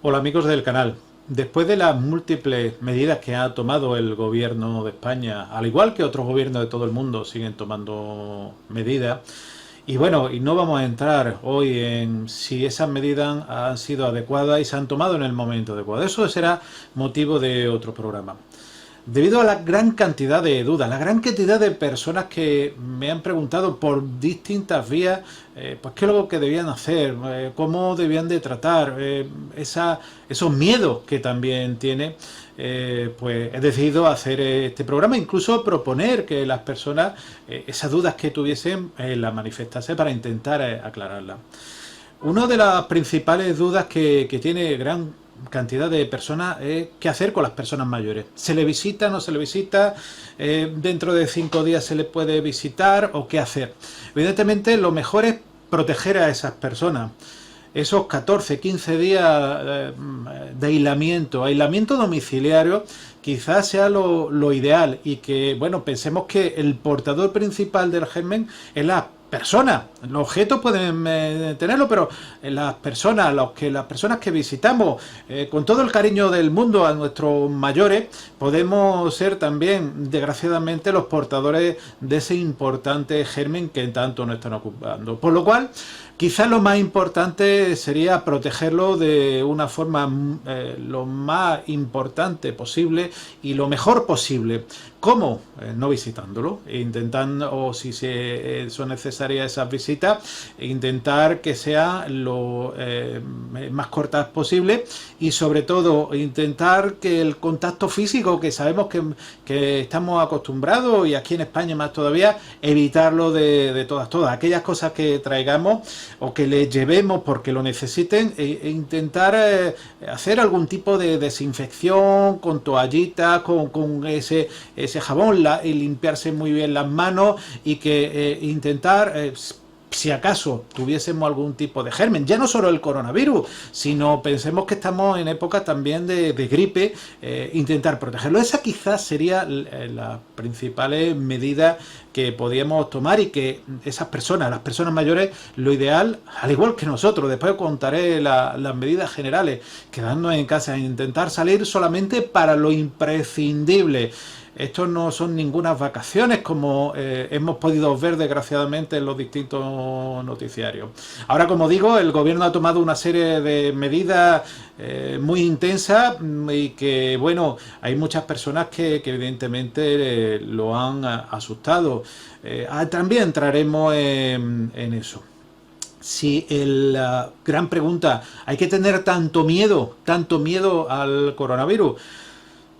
Hola amigos del canal. Después de las múltiples medidas que ha tomado el gobierno de España, al igual que otros gobiernos de todo el mundo siguen tomando medidas, y bueno, y no vamos a entrar hoy en si esas medidas han sido adecuadas y se han tomado en el momento adecuado. Eso será motivo de otro programa. Debido a la gran cantidad de dudas, la gran cantidad de personas que me han preguntado por distintas vías, pues qué es lo que debían hacer, cómo debían de tratar esos miedos que también tiene, pues he decidido hacer este programa, incluso proponer que las personas, esas dudas que tuviesen, las manifestasen para intentar aclararlas. Una de las principales dudas que tiene gran cantidad de personas es qué hacer con las personas mayores. ¿Se le visita, no se le visita? ¿Dentro de 5 días se le puede visitar o qué hacer? Evidentemente lo mejor es proteger a esas personas. Esos 14, 15 días de aislamiento domiciliario, quizás sea lo ideal y que, bueno, pensemos que el portador principal del germen es la persona. Los objetos pueden tenerlo, pero las personas, las personas que visitamos, con todo el cariño del mundo a nuestros mayores, podemos ser también, desgraciadamente, los portadores de ese importante germen que tanto nos están ocupando. Por lo cual, quizás lo más importante sería protegerlo de una forma lo más importante posible y lo mejor posible. ¿Cómo? No visitándolo, intentando, o si son necesarias esas visitas, intentar que sean lo más cortas posible y sobre todo intentar que el contacto físico, que sabemos que estamos acostumbrados y aquí en España más todavía, evitarlo de todas. Aquellas cosas que traigamos o que les llevemos porque lo necesiten, intentar hacer algún tipo de desinfección con toallitas, con ese jabón, y limpiarse muy bien las manos y que intentar si acaso tuviésemos algún tipo de germen, ya no solo el coronavirus, sino pensemos que estamos en época también de gripe, intentar protegerlo. Esa quizás sería la principales medidas que podíamos tomar y que esas personas, las personas mayores, lo ideal, al igual que nosotros, después contaré las medidas generales, quedarnos en casa e intentar salir solamente para lo imprescindible. Estos no son ninguna vacaciones como hemos podido ver desgraciadamente en los distintos noticiarios. Ahora, como digo, el gobierno ha tomado una serie de medidas muy intensas y que, bueno, hay muchas personas que evidentemente lo han asustado. También entraremos en eso. Si la gran pregunta, ¿hay que tener tanto miedo al coronavirus?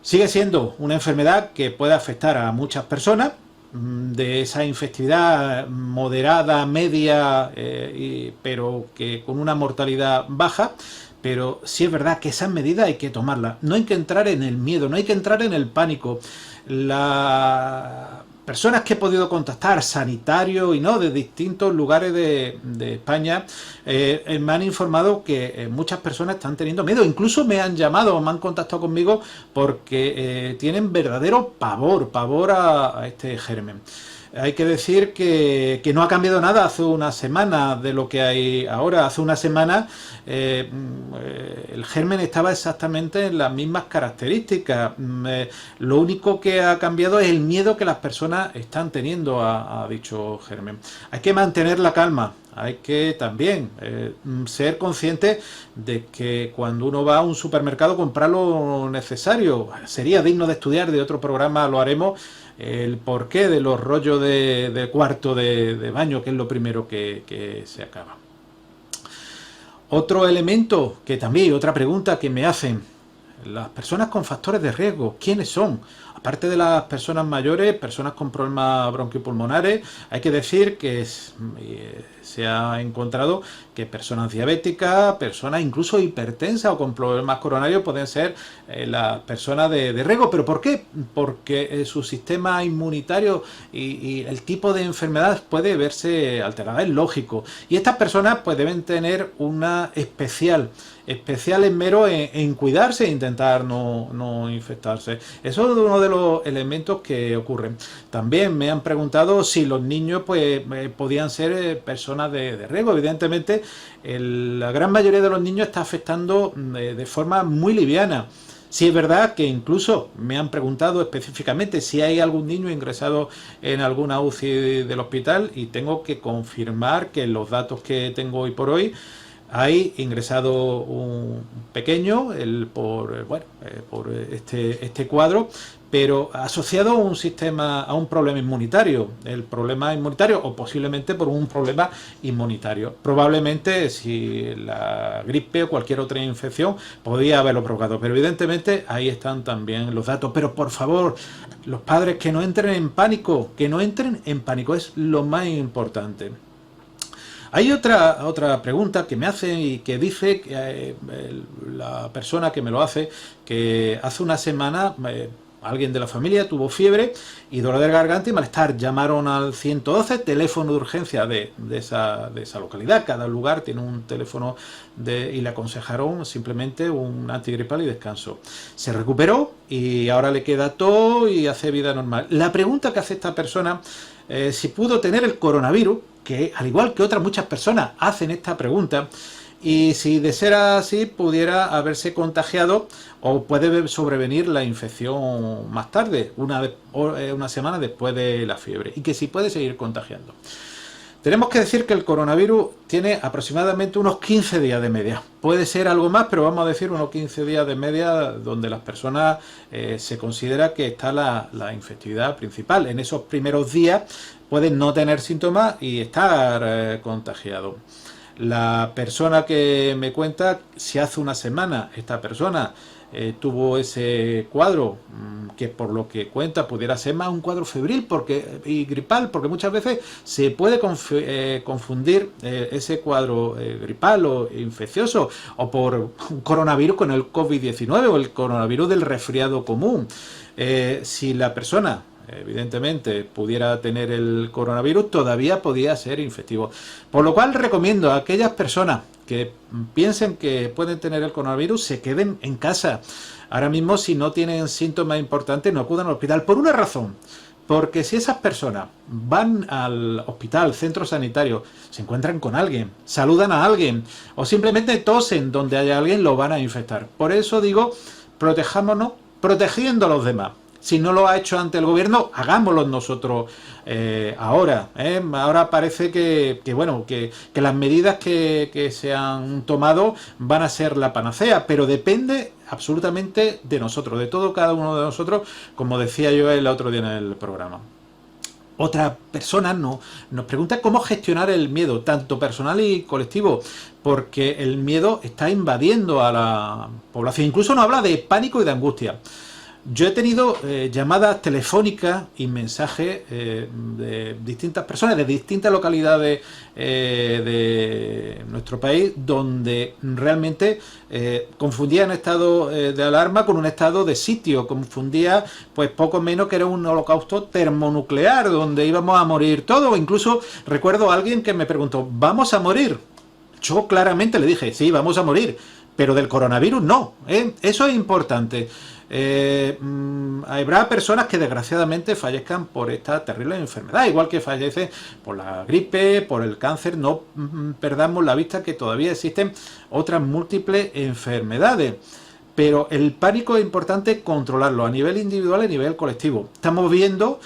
Sigue siendo una enfermedad que puede afectar a muchas personas, de esa infectividad moderada, media, pero que con una mortalidad baja. Pero sí es verdad que esas medidas hay que tomarlas. No hay que entrar en el miedo, no hay que entrar en el pánico. Las personas que he podido contactar, sanitarios y no, de distintos lugares de España, me han informado que muchas personas están teniendo miedo. Incluso me han llamado, me han contactado conmigo porque tienen verdadero pavor a este germen. Hay que decir que no ha cambiado nada hace una semana de lo que hay ahora. Hace una semana el germen estaba exactamente en las mismas características. Lo único que ha cambiado es el miedo que las personas están teniendo a dicho germen. Hay que mantener la calma. Hay que también ser consciente de que cuando uno va a un supermercado comprar lo necesario. Sería digno de estudiar, de otro programa lo haremos, el porqué de los rollos de cuarto de baño, que es lo primero que se acaba. Otro elemento que también, otra pregunta que me hacen, las personas con factores de riesgo, ¿quiénes son? Aparte de las personas mayores, personas con problemas bronquiopulmonares, hay que decir que se ha encontrado que personas diabéticas, personas incluso hipertensas o con problemas coronarios pueden ser las personas de riesgo. ¿Pero por qué? Porque su sistema inmunitario y el tipo de enfermedad puede verse alterada, es lógico. Y estas personas pues deben tener una especial esmero en cuidarse e intentar no infectarse. Eso es uno de los elementos que ocurren. También me han preguntado si los niños pues podían ser personas personas de riesgo. Evidentemente, la gran mayoría de los niños está afectando de forma muy liviana. Sí es verdad que incluso me han preguntado específicamente si hay algún niño ingresado en alguna UCI del hospital, y tengo que confirmar que los datos que tengo hoy por hoy hay ingresado un pequeño por este cuadro, pero asociado a un sistema, a un problema inmunitario. El problema inmunitario, o posiblemente por un problema inmunitario. Probablemente si la gripe o cualquier otra infección podía haberlo provocado, pero evidentemente ahí están también los datos. Pero por favor, los padres, que no entren en pánico, es lo más importante. Hay otra pregunta que me hacen y que dice que la persona que me lo hace, que hace una semana alguien de la familia tuvo fiebre y dolor de garganta y malestar. Llamaron al 112, teléfono de urgencia de esa localidad. Cada lugar tiene un teléfono y le aconsejaron simplemente un antigripal y descanso. Se recuperó y ahora le queda todo y hace vida normal. La pregunta que hace esta persona, si pudo tener el coronavirus, que al igual que otras muchas personas hacen esta pregunta, y si de ser así pudiera haberse contagiado o puede sobrevenir la infección más tarde, una semana después de la fiebre, y que si puede seguir contagiando. Tenemos que decir que el coronavirus tiene aproximadamente unos 15 días de media. Puede ser algo más, pero vamos a decir unos 15 días de media donde las personas se considera que está la infectividad principal. En esos primeros días pueden no tener síntomas y estar contagiado. La persona que me cuenta, si hace una semana esta persona tuvo ese cuadro, que por lo que cuenta pudiera ser más un cuadro febril y gripal, porque muchas veces se puede confundir ese cuadro gripal o infeccioso o por un coronavirus con el COVID-19 o el coronavirus del resfriado común. Si la persona evidentemente pudiera tener el coronavirus, todavía podía ser infectivo. Por lo cual recomiendo a aquellas personas que piensen que pueden tener el coronavirus, se queden en casa. Ahora mismo, si no tienen síntomas importantes, no acudan al hospital. Por una razón: porque si esas personas van al hospital, centro sanitario, se encuentran con alguien, saludan a alguien o simplemente tosen donde haya alguien, lo van a infectar. Por eso digo, protejámonos protegiendo a los demás. Si no lo ha hecho ante el gobierno, hagámoslo nosotros ahora. Ahora parece que las medidas que se han tomado van a ser la panacea, pero depende absolutamente de nosotros, de todo cada uno de nosotros, como decía yo el otro día en el programa. Otra persona nos pregunta cómo gestionar el miedo, tanto personal y colectivo, porque el miedo está invadiendo a la población. Incluso nos habla de pánico y de angustia. Yo he tenido llamadas telefónicas y mensajes de distintas personas, de distintas localidades de nuestro país, donde realmente confundían estado de alarma con un estado de sitio, confundía pues poco menos que era un holocausto termonuclear, donde íbamos a morir todos. Incluso recuerdo a alguien que me preguntó, ¿vamos a morir? Yo claramente le dije, sí, vamos a morir, pero del coronavirus no, eso es importante. Habrá personas que desgraciadamente fallezcan por esta terrible enfermedad, igual que fallecen por la gripe, por el cáncer. No perdamos la vista que todavía existen otras múltiples enfermedades, pero el pánico es importante controlarlo a nivel individual y a nivel colectivo. Estamos viendo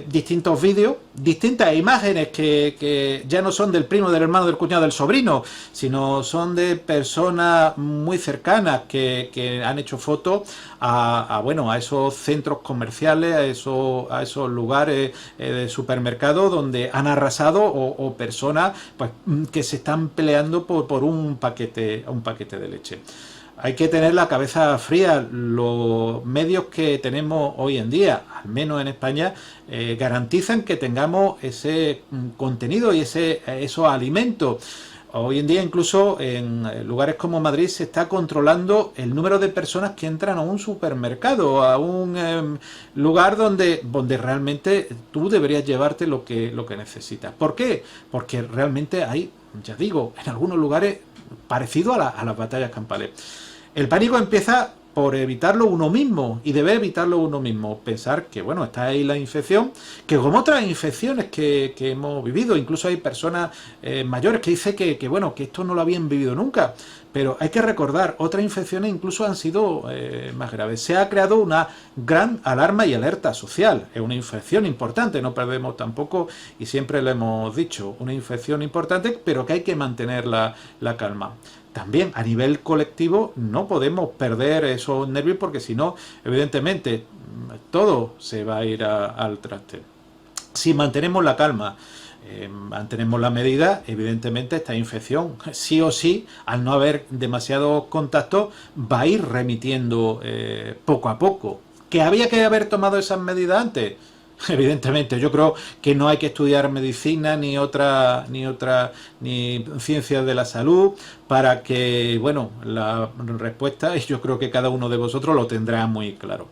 distintos vídeos, distintas imágenes que ya no son del primo, del hermano, del cuñado, del sobrino, sino son de personas muy cercanas que han hecho fotos a esos centros comerciales, a esos lugares de supermercado donde han arrasado, o personas pues que se están peleando por un paquete de leche. Hay que tener la cabeza fría. Los medios que tenemos hoy en día, al menos en España, garantizan que tengamos ese contenido y esos alimentos. Hoy en día, incluso en lugares como Madrid, se está controlando el número de personas que entran a un supermercado, a un lugar donde realmente tú deberías llevarte lo que necesitas. ¿Por qué? Porque realmente hay, ya digo, en algunos lugares parecido a las batallas campales. El pánico empieza por evitarlo uno mismo, y debe evitarlo uno mismo. Pensar que, bueno, está ahí la infección, que como otras infecciones que hemos vivido, incluso hay personas mayores que dicen bueno, que esto no lo habían vivido nunca. Pero hay que recordar, otras infecciones incluso han sido más graves. Se ha creado una gran alarma y alerta social. Es una infección importante, no perdemos tampoco, y siempre lo hemos dicho, una infección importante, pero que hay que mantener la calma. También a nivel colectivo no podemos perder esos nervios porque si no, evidentemente, todo se va a ir al traste. Si mantenemos la calma, mantenemos la medida, evidentemente esta infección, sí o sí, al no haber demasiado contacto, va a ir remitiendo poco a poco. ¿Que había que haber tomado esas medidas antes? Evidentemente, yo creo que no hay que estudiar medicina ni ciencias de la salud para que, bueno, la respuesta, y yo creo que cada uno de vosotros lo tendrá muy claro.